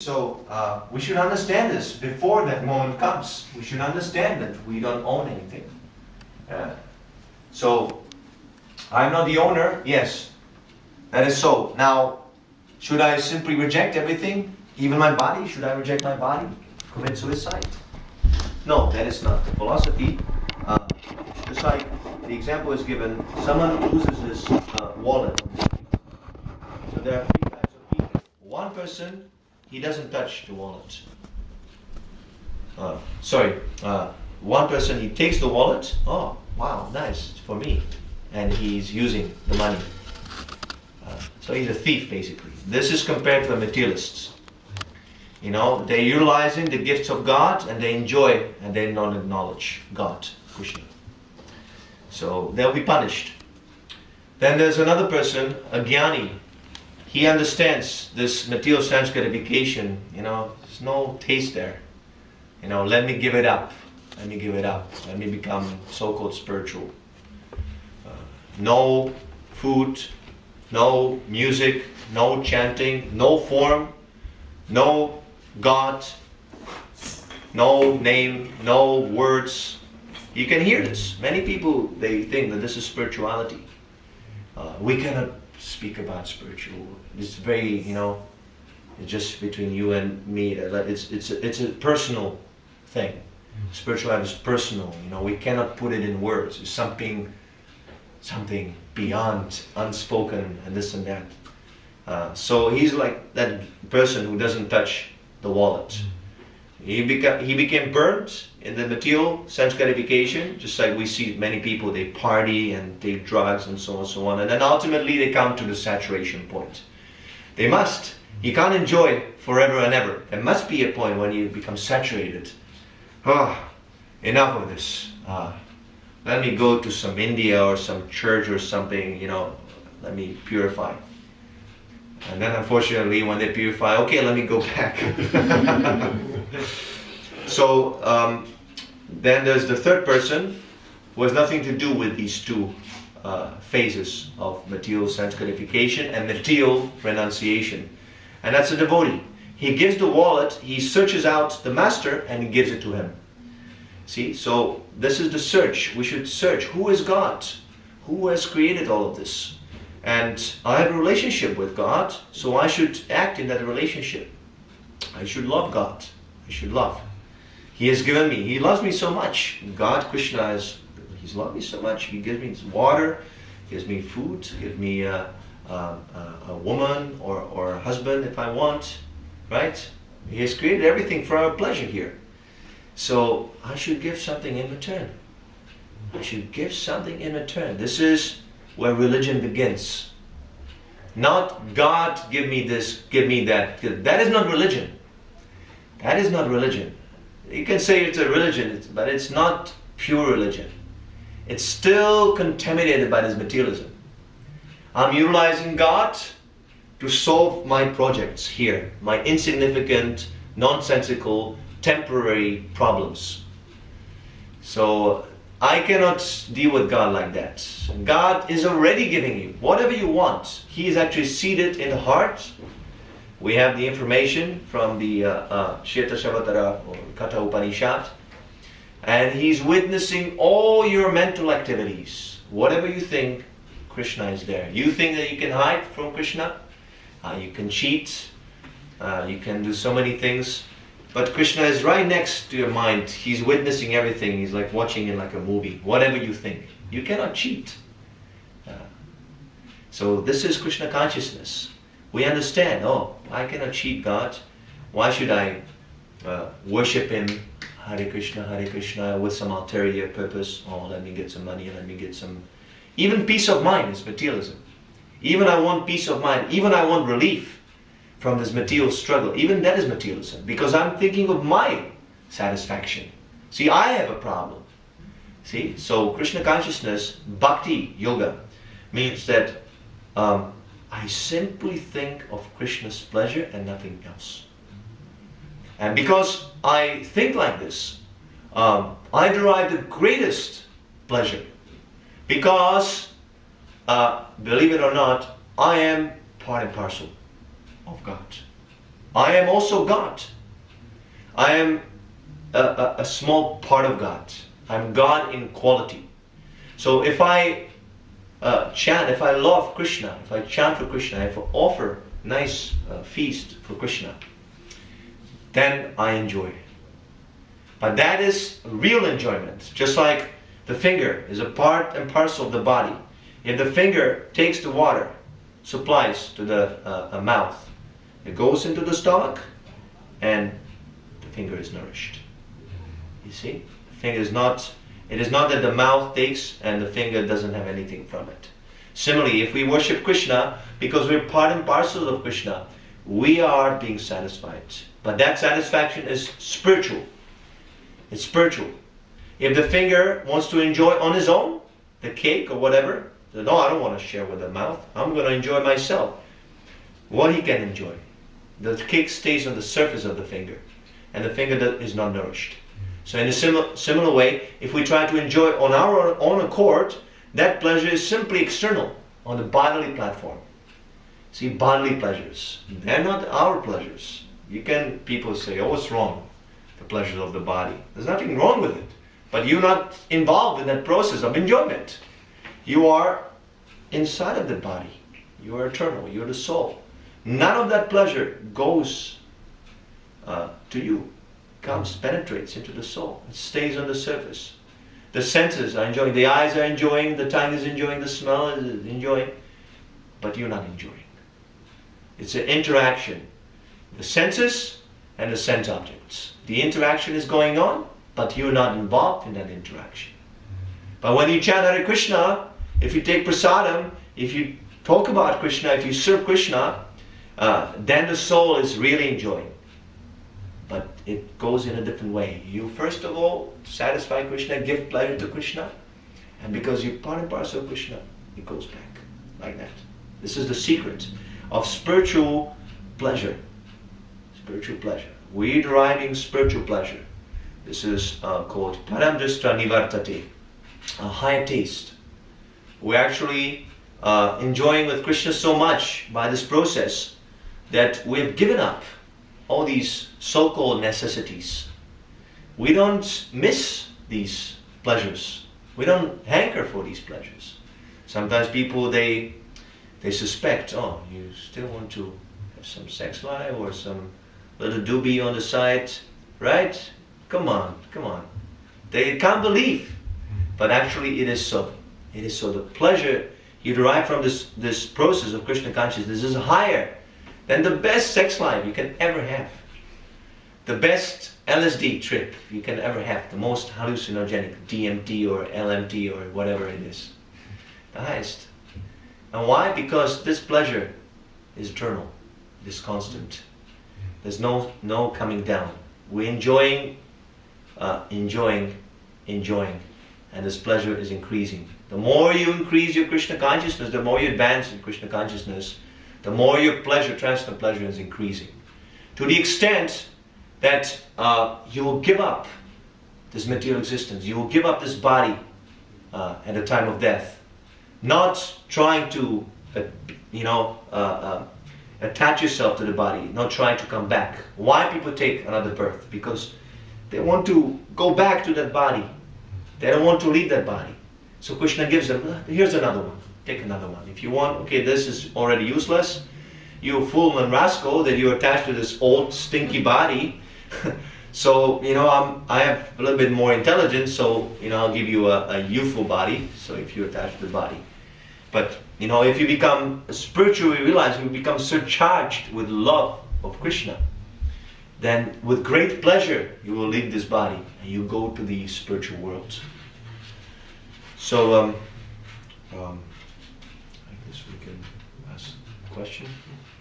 So we should understand this before that moment comes. We should understand that we don't own anything. So I'm not the owner. Yes, that is so. Now, should I simply reject everything, even my body? Should I reject my body? Commit suicide? No, that is not the philosophy. Just like the example is given, someone loses his wallet. So there are three types of people. One person, he doesn't touch the wallet. One person, he takes the wallet. Oh, wow, nice, it's for me. And he's using the money. So he's a thief, basically. This is compared to a materialist. You know, they're utilizing the gifts of God and they enjoy and they don't acknowledge God, Krishna. So they'll be punished. Then there's another person, a jnani. He understands this material sense gratification. You know, there's no taste there. You know, let me give it up. Let me give it up. Let me become so-called spiritual. No food, no music, no chanting, no form, no God, no name, no words. You can hear this. Many people, they think that this is spirituality. We cannot speak about spiritual. It's very, you know, it's just between you and me. It's a personal thing. Spirituality is personal. You know, we cannot put it in words. It's something beyond, unspoken, and this and that. So he's like that person who doesn't touch the wallet. He became burnt in the material sense gratification, just like we see many people, they party and take drugs and so on, and then ultimately they come to the saturation point. They must. You can't enjoy forever and ever. There must be a point when you become saturated. Enough of this. Let me go to some India or some church or something, you know, let me purify. And then unfortunately when they purify, okay, let me go back. So then there's the third person who has nothing to do with these two phases of material sense gratification and material renunciation. And that's a devotee. He gives the wallet, he searches out the master and he gives it to him. See, so this is the search. We should search. Who is God? Who has created all of this? And I have a relationship with God, so I should act in that relationship. I should love God. I should love. He has given me. He loves me so much. God, Krishna, He's loved me so much. He gives me water, gives me food, gives me a woman or a husband if I want. Right? He has created everything for our pleasure here. So I should give something in return. I should give something in return. This is where religion begins. Not God, give me this, give me that. That is not religion. That is not religion. You can say it's a religion, but it's not pure religion. It's still contaminated by this materialism. I'm utilizing God to solve my projects here, my insignificant, nonsensical, temporary problems. So I cannot deal with God like that. God is already giving you whatever you want. He is actually seated in the heart. We have the information from the Shveta or Katha Upanishad, and He's witnessing all your mental activities. Whatever you think, Krishna is there. You think that you can hide from Krishna? You can cheat. You can do so many things. But Krishna is right next to your mind. He's witnessing everything. He's like watching it like a movie. Whatever you think. You cannot cheat. So this is Krishna consciousness. We understand, oh, I cannot cheat God. Why should I worship Him, Hare Krishna, with some ulterior purpose? Oh, let me get some money, let me get some... Even peace of mind is materialism. Even I want peace of mind. Even I want relief from this material struggle. Even that is materialism. Because I'm thinking of my satisfaction. See, I have a problem. See, so Krishna consciousness, bhakti, yoga, means that I simply think of Krishna's pleasure and nothing else. And because I think like this, I derive the greatest pleasure. Because, believe it or not, I am part and parcel of God. I am also God. I am a small part of God. I'm God in quality. So if I chant, if I love Krishna, if I chant for Krishna, if I offer nice feast for Krishna, then I enjoy. But that is real enjoyment. Just like the finger is a part and parcel of the body. If the finger takes the water, supplies to the mouth, it goes into the stomach, and the finger is nourished. You see? The finger is not, it is not that the mouth takes and the finger doesn't have anything from it. Similarly, if we worship Krishna, because we're part and parcel of Krishna, we are being satisfied. But that satisfaction is spiritual. It's spiritual. If the finger wants to enjoy on his own, the cake or whatever, then no, I don't want to share with the mouth. I'm going to enjoy myself. What he can enjoy. The cake stays on the surface of the finger, and the finger is not nourished. So in a similar way, if we try to enjoy on our own accord, that pleasure is simply external, on the bodily platform. See, bodily pleasures, they're not our pleasures. People say, oh, what's wrong? The pleasures of the body. There's nothing wrong with it. But you're not involved in that process of enjoyment. You are inside of the body. You are eternal. You're the soul. None of that pleasure goes to you. Comes, penetrates into the soul. It stays on the surface. The senses are enjoying. The eyes are enjoying. The tongue is enjoying. The smell is enjoying. But you're not enjoying. It's an interaction. The senses and the sense objects. The interaction is going on, but you're not involved in that interaction. But when you chant Hare Krishna, if you take prasadam, if you talk about Krishna, if you serve Krishna, then the soul is really enjoying. But it goes in a different way. You first of all satisfy Krishna, give pleasure to Krishna, and because you're part and parcel of Krishna, it goes back like that. This is the secret of spiritual pleasure. Spiritual pleasure. We're deriving spiritual pleasure. This is called paramdrishta nivartate, a higher taste. We're actually enjoying with Krishna so much by this process that we've given up all these so-called necessities. We don't miss these pleasures. We don't hanker for these pleasures. Sometimes people, they suspect, oh, you still want to have some sex life or some little doobie on the side, right? Come on. They can't believe. But actually it is so. It is so. The pleasure you derive from this process of Krishna consciousness is higher than the best sex life you can ever have. The best LSD trip you can ever have. The most hallucinogenic DMT or LMT or whatever it is. The highest. And why? Because this pleasure is eternal. It is constant. There's no coming down. We're enjoying, and this pleasure is increasing. The more you increase your Krishna consciousness, the more you advance in Krishna consciousness, the more your pleasure, transcendental pleasure, is increasing. To the extent that you will give up this material existence, you will give up this body at the time of death, not trying to, attach yourself to the body, not trying to come back. Why people take another birth? Because they want to go back to that body. They don't want to leave that body. So Krishna gives them, here's another one. Take another one. If you want, okay, this is already useless. You fool and rascal that you're attached to this old stinky body. So, I have a little bit more intelligence, so, I'll give you a youthful body. So if you're attached to the body. But, if you become spiritually realized, you become surcharged with love of Krishna, then with great pleasure you will leave this body and you go to the spiritual world. So, I guess we can ask a question.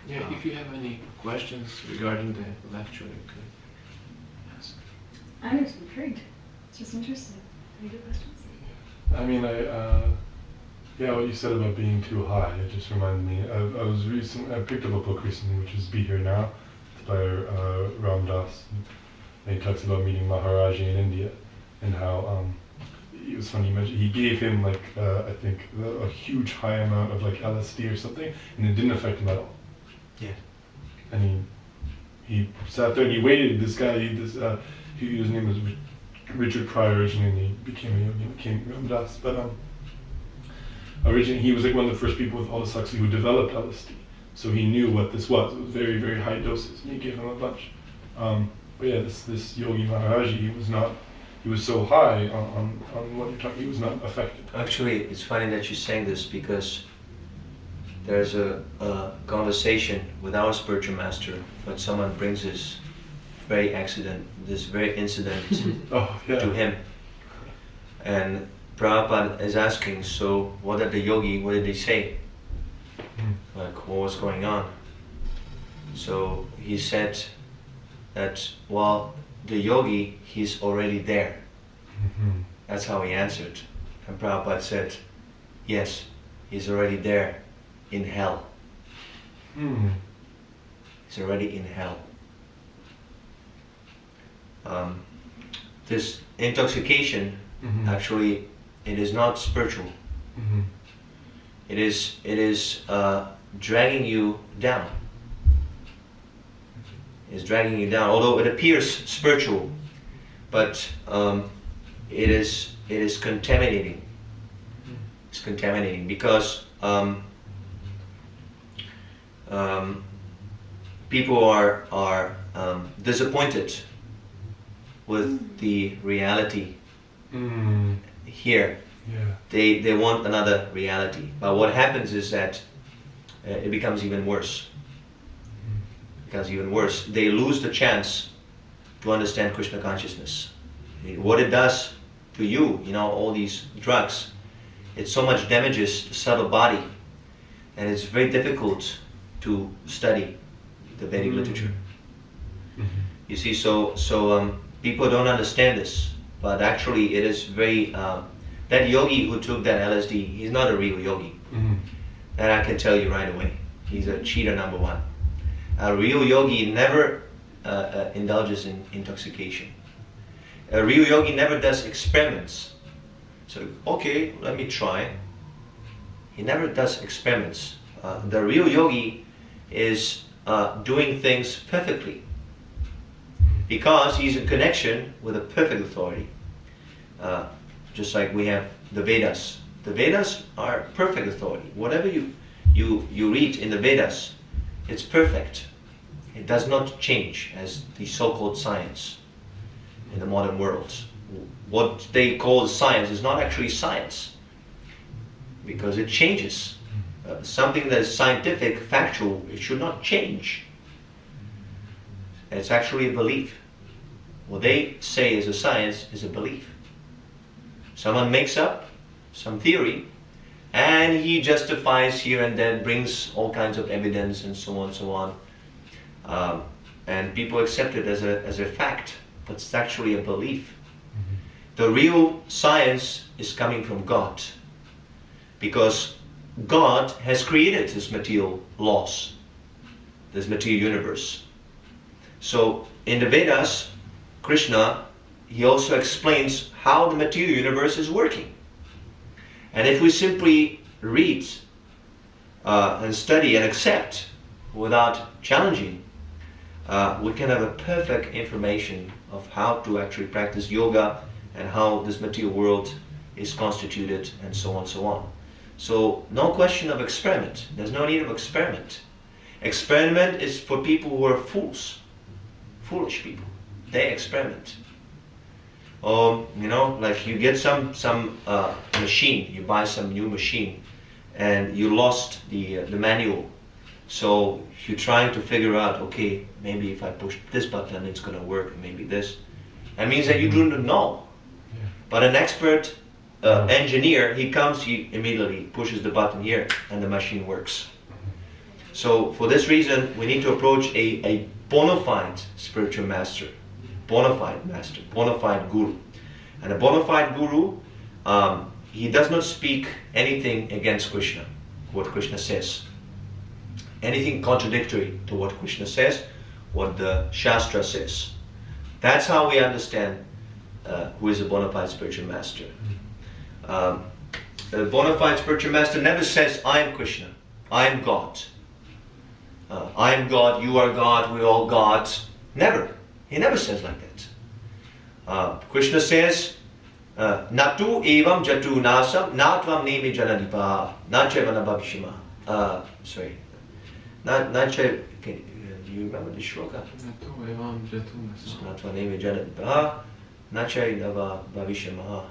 Yeah, if you have any questions regarding the lecture, you could ask. I'm just intrigued. It's just interesting. Any good questions? I mean, what you said about being too high, it just reminded me. I picked up a book recently, which is Be Here Now. It's by Ram Das, and he talks about meeting Maharaji in India, and how it was funny. He gave him I think a huge high amount of LSD or something, and it didn't affect him at all. Yeah. And he sat there and he waited. This guy, his name was Richard Pryor originally, and he became a yogi, became Ram Dass. But originally he was like one of the first people with Aldous Huxley who developed LSD. So he knew what this was. It was very, very high doses, and he gave him a bunch. But yeah, this Yogi Maharaji, he was so high on what you're talking, he was not affected. Actually, it's funny that you're saying this, because there's a conversation with our spiritual master when someone brings this very incident Oh, yeah. to him. And Prabhupada is asking, so what did he say? Like, what was going on? So he said that, well, the yogi, he's already there. Mm-hmm. That's how he answered. And Prabhupada said, yes, he's already there in hell. Mm. He's already in hell. This intoxication, Mm-hmm. actually, it is not spiritual. Mm-hmm. It is dragging you down. It's dragging you down. Although it appears spiritual, but it is contaminating. It's contaminating because people are disappointed with the reality here. Yeah. They want another reality, but what happens is that it becomes even worse. Becomes even worse. They lose the chance to understand Krishna consciousness. What it does to you, all these drugs, it so much damages the subtle body, and it's very difficult to study the Vedic literature. You see, so people don't understand this, but actually it is very. That yogi who took that LSD, he's not a real yogi. That I can tell you right away. He's a cheater number one. A real yogi never indulges in intoxication. A real yogi never does experiments. So, okay, let me try. He never does experiments. The real yogi is doing things perfectly, because he's in connection with a perfect authority. Just like we have the Vedas. The Vedas are perfect authority. Whatever you read in the Vedas, it's perfect. It does not change as the so-called science in the modern world. What they call science is not actually science, because it changes. Something that is scientific, factual, it should not change. It's actually a belief. What they say is a science is a belief. Someone makes up some theory, and he justifies here and there, brings all kinds of evidence and so on and so on. And people accept it as a fact, but it's actually a belief. The real science is coming from God, because God has created this material laws, this material universe. So in the Vedas, Krishna, he also explains how the material universe is working. And if we simply read and study and accept without challenging, we can have a perfect information of how to actually practice yoga and how this material world is constituted, and so on and so on. So no question of experiment. There's no need of experiment. Experiment is for people who are fools, foolish people. They experiment. Like you get some machine, you buy some new machine, and you lost the manual. So you're trying to figure out, okay, maybe if I push this button, it's going to work. Maybe this. That means that you do not know. Yeah. But an expert engineer, he comes, he immediately pushes the button here, and the machine works. So for this reason, we need to approach a bona fide spiritual master, bona fide guru. And a bona fide guru, he does not speak anything against Krishna, what Krishna says. Anything contradictory to what Krishna says, what the Shastra says. That's how we understand who is a bona fide spiritual master. A bona fide spiritual master never says, I am Krishna, I am God. I am God, you are God, we're all gods. Never. He never says like that. Krishna says, Natu evam jatu nasam natvam nemi janadipa nachevana bhavishima. Sorry. Nache, do you remember the shloka? Natvam nemi janadipa nachevana bhavishima.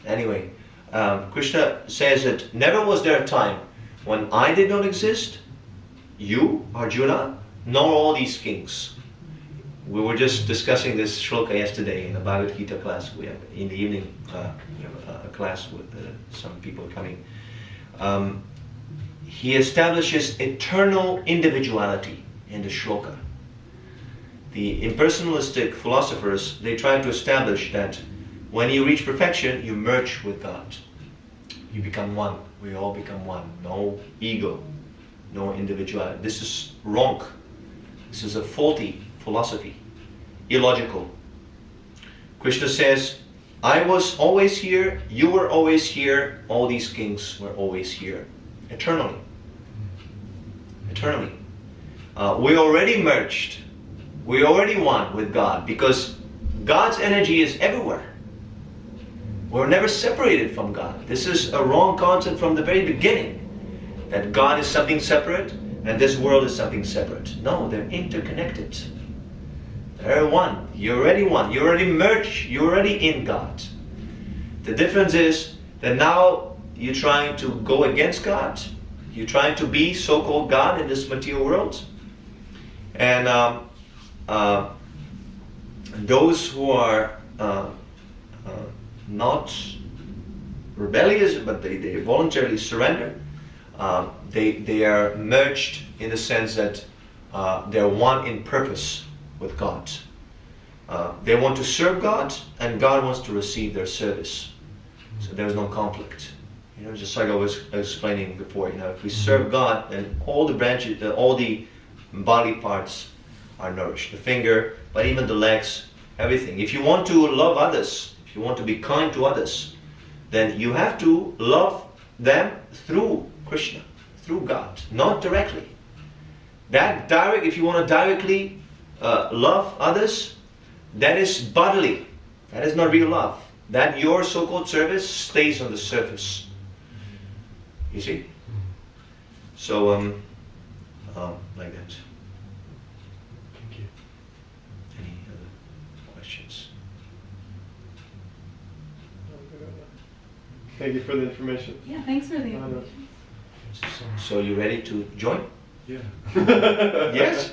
Anyway, Krishna says that never was there a time when I did not exist, you, Arjuna, nor all these kings. We were just discussing this shloka yesterday in the Bhagavad Gita class. We have in the evening we have a class with some people coming. He establishes eternal individuality in the shloka. The impersonalistic philosophers, they try to establish that when you reach perfection, you merge with God. You become one. We all become one. No ego, no individuality. This is wrong. This is a faulty philosophy, illogical. Krishna says, I was always here, you were always here, all these kings were always here. Eternally. Eternally. We already merged. We already one with God because God's energy is everywhere. We're never separated from God. This is a wrong concept from the very beginning, that God is something separate and this world is something separate. No, they're interconnected. They're one. You're already one. You're already merged. You're already in God. The difference is that now you're trying to go against God. You're trying to be so-called God in this material world. And those who are not rebellious, but they voluntarily surrender, they are merged in the sense that they're one in purpose with God. They want to serve God, and God wants to receive their service. So there's no conflict. You know, just like I was explaining before, you know, if we serve God, then all the branches, all the body parts are nourished. The finger, but even the legs, everything. If you want to love others, if you want to be kind to others, then you have to love them through Krishna, through God, not directly. That direct, if you want to directly love others, that is bodily. That is not real love. That your so-called service stays on the surface. You see? So, like that. Thank you. Any other questions? Thank you for the information. Yeah, thanks for the information. So you ready to join? Yeah. Yes?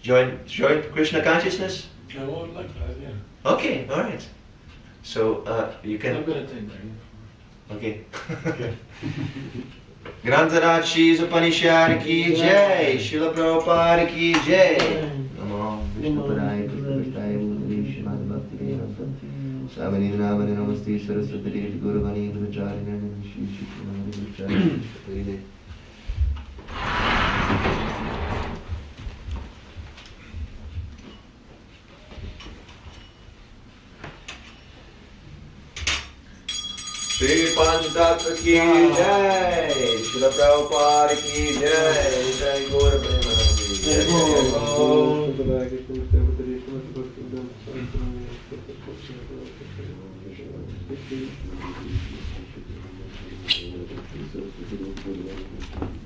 Join Krishna consciousness? I would like that, yeah. Okay, alright. So you can... I'm gonna take that. Okay. Okay. Grantaraj Shri Upanishad ki jai, Srila Prabhupada ki jai. Namo Vishnu Padaya Krishna Srimad Bhakti Vedanta Swami Namani Namaste Saraswati Devi Guruvani Dvacharina Shri Shri Dvacharina. Shri Panchatattva ki jai, Srila Prabhupada ki jai, Jai Gaura Premanandi, Jai Jai Jai.